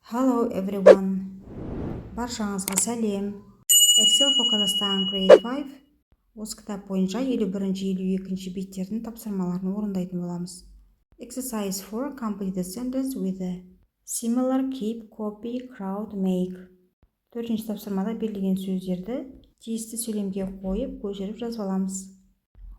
Hello everyone. Баршаңызға сәлем. Excel for Kazakhstan Grade 5. Осы кітап бойынша 51-52 беттердің тапсырмаларын орындайтын боламыз. Exercise 4. Complete the sentence with a similar keep, copy, crowd, make. Төртінші тапсырмада берілген сөздерді тиісті сөйлемге қойып, көшіріп жазып аламыз.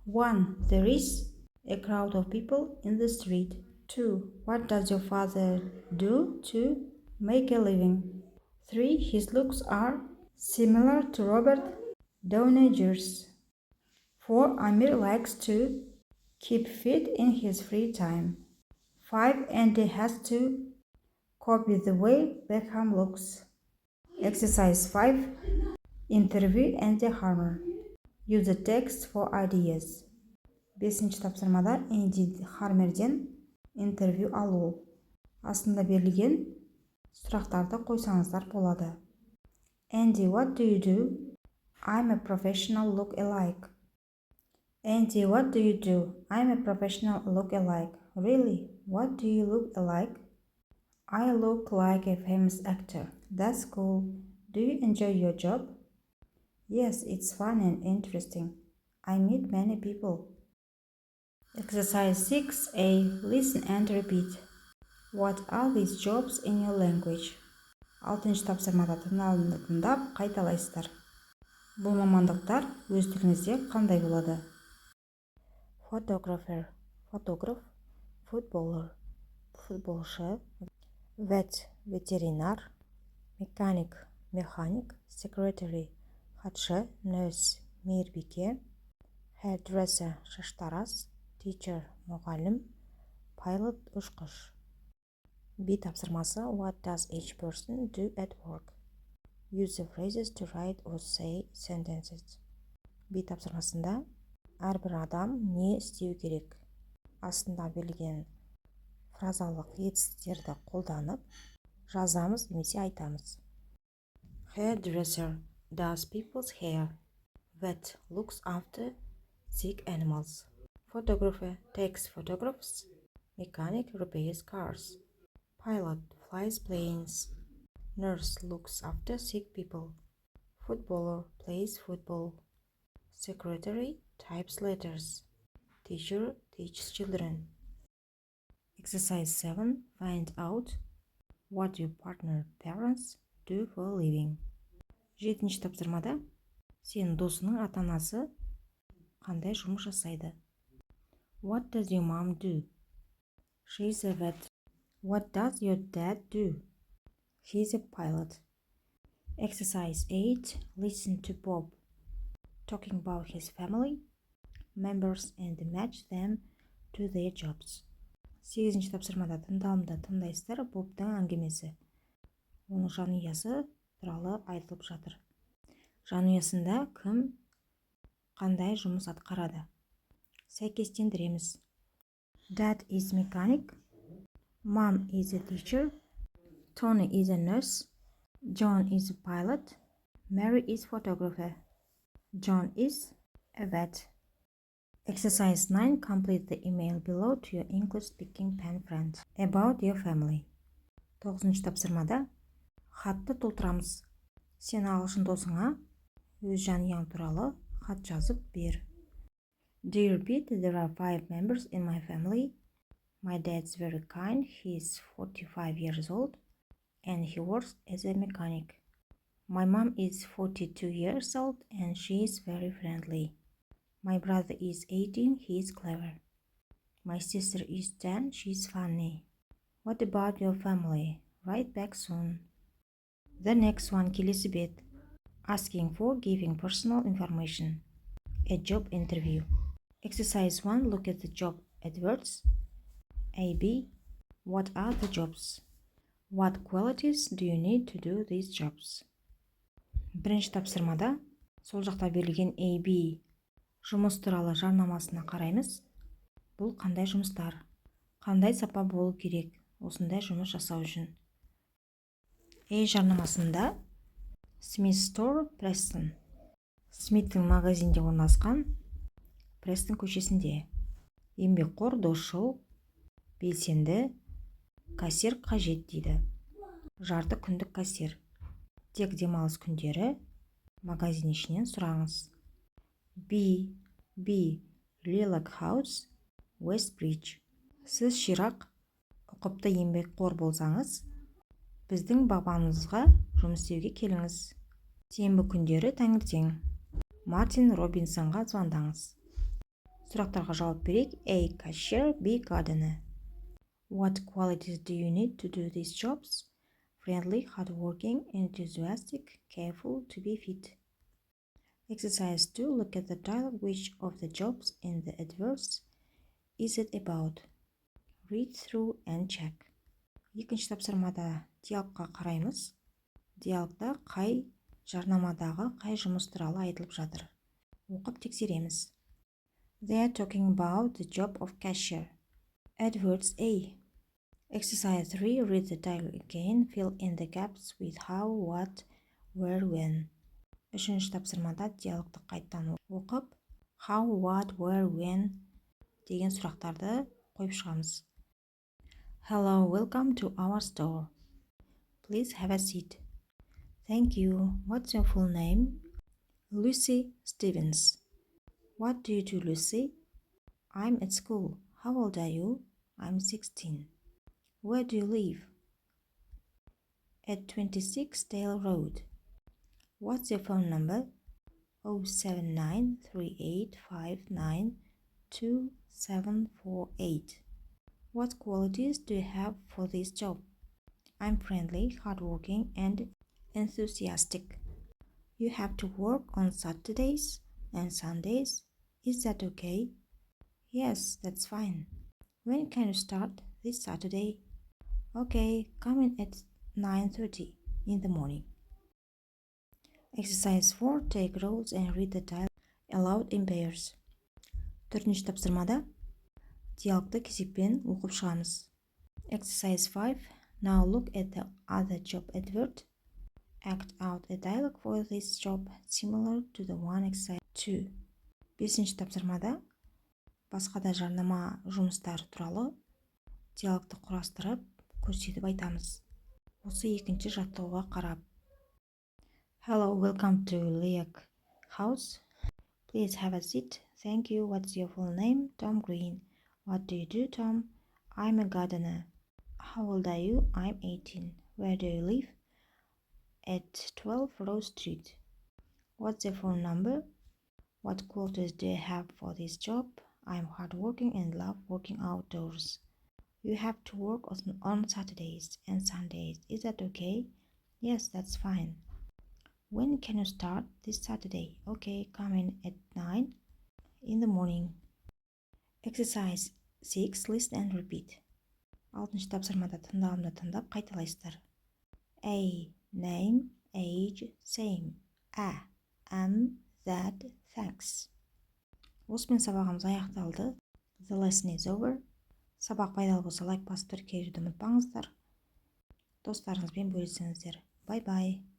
1. There is a crowd of people in the street. 2. What does your father do to make a living? 3. His looks are similar to Robert Downey Jr.'s. 4. Amir likes to keep fit in his free time. 5. Andy has to copy the way Beckham looks. Exercise 5. Interview Andy Harmer. Use the text for ideas. 5-ші тапсырмада Энди Хармерден интервью алу. Астында берілген сұрақтарды қойсаңыздар болады. Andy, what do you do? I'm a professional look-alike. Andy, what do you do? I'm a professional look-alike. Really? What do you look alike? I look like a famous actor. That's cool. Do you enjoy your job? Yes, it's fun and interesting. I meet many people. Exercise 6a. Listen and repeat. What are these jobs in your language? 6-ші тапсырмада тыңдалымды тыңдап қайталайсыздар. Бұл мамандықтар өз тіліңізде қандай болады? Photographer, фотограф, footballer, футболшы, vet, ветеринар, mechanic, механик, secretary, хатшы, nurse, мейірбике, hairdresser, шаштараз, teacher, мұғалім, pilot, ұшқыш. B тапсырмасы. What does each person do at work? Use the phrases to write or say sentences. B тапсырмасында әрбір адам не істеу керек? Астында берілген фразалық етістіктерді қолданып жазамыз немесе айтамыз. Hairdresser does people's hair. Vet looks after sick animals. Photographer takes photographs. Mechanic repairs cars. Pilot flies planes. Nurse looks after sick people. Footballer plays football. Secretary types letters. Teacher teaches children. Exercise 7. Find out what your partner parents do for a living. 7-ші тапсырмада сенің досының ата-анасы қандай жұмыс жасайды? What does your mom do? She's a vet. What does your dad do? He's a pilot. Exercise 8. Listen to Bob talking about his family members and match them to their jobs. 8-ші тапсырмада тыңдалымды тыңдайсыздар. Бобтың әңгімесі. Оның жанұясы туралы айтылып жатыр. Жанұясында кім қандай жұмыс атқарады? Сәйкестендіреміз. Dad is mechanic. Mom is a teacher. Tony is a nurse. John is a pilot. Mary is photographer. John is a vet. Exercise 9. Complete the email below to your English-speaking pen friend about your family. 9-ші тапсырмада хатты толтырамыз. Сен ағылшын досыңа өз жанұяң туралы хат жазып бер. Dear Pete, there are 5 members in my family. My dad's very kind. He's 45 years old and he works as a mechanic. My mom is 42 years old and she is very friendly. My brother is 18. He is clever. My sister is 10. She's funny. What about your family? Write back soon. The next one, келесі бет. Asking for giving personal information. A job interview. Exercise 1. Look at the job adverts. A. B. What are the jobs? What qualities do you need to do these jobs? 1-ші тапсырмада сол жақта берілген A. B. жұмыс туралы жарнамасына қараймыз. Бұл қандай жұмыстар? Қандай сапа болу керек осындай жұмыс жасау үшін? A жарнамасында Smith Store, Preston. Смиттің магазинде орналасқан Престон көшесінде. Еңбекқор, досшыл, белсенді, кассир қажет дейді. жарты күндік кассир. Тек демалыс күндері магазин ішінен сұраңыз. B. Lilac House, Westbridge. Сіз ширақ ұқыпты еңбекқор болсаңыз, біздің бағбанымызға жұмыс істеуге келіңіз. Сенбі күндері таңертең Мартин Робинсонға звондаңыз. Сұрақтарға жауап берейік. A. Cashier. B. Gardener. What qualities do you need to do these jobs? Friendly, hardworking, enthusiastic, careful, to be fit. Exercise 2. Look at the dialogue. Which of the jobs in the adverts is it about? Read through and check. Екінші тапсырмада диалогқа қараймыз. Диалогта қай жарнамадағы қай жұмыс туралы айтылып жатыр. Оқып тексереміз. They are talking about the job of cashier. Adverts A. Exercise 3. Read the dialogue again. Fill in the gaps with how, what, where, when. Үшінші тапсырмада диалогты қайттан оқып, how, what, where, when деген сұрақтарды қойып шығамыз. Hello, welcome to our store. Please have a seat. Thank you. What's your full name? Lucy Stevens. What do you do, Lucy? I'm at school. How old are you? I'm 16. Where do you live? At 26 Dale Road. What's your phone number? 07938592748. What qualities do you have for this job? I'm friendly, hardworking, and enthusiastic. You have to work on Saturdays and Sundays. Is that okay? Yes, that's fine. When can you start? This Saturday. Okay, come in at 9:30 in the morning. Exercise 4. Take roles and read the dialogue aloud in pairs. Төртінші тапсырмада диалогты кезекпен оқып шығамыз. Exercise 5. Now look at the other job advert. Act out a dialogue for this job similar to the one exercise 2. Бесінші тапсырмада басқа да жарнама жұмыстары туралы диалогты құрастырып, көрсетіп айтамыз. Осы екінші жаттығуға қарап. Hello, welcome to Lilac House. Please have a seat. Thank you. What's your full name? Tom Green. What do you do, Tom? I'm a gardener. How old are you? I'm 18. Where do you live? At 12 Rose Street. What's your phone number? What qualities do you have for this job? I'm hardworking and love working outdoors. You have to work on Saturdays and Sundays. Is that okay? Yes, that's fine. When can you start? This Saturday. Okay, come in at 9 in the morning. Exercise 6. Listen and repeat. 6-шы тапсырмада тыңдауымды тыңдап қайталайсыздар. A. Name, age, same. A. That, thanks. Осымен сабағымыз аяқталды. The lesson is over. Сабақ пайдалы болса лайк басып тіркелуді ұмытпаңыздар. Достарыңызбен бөлісіңіздер. Bye-bye.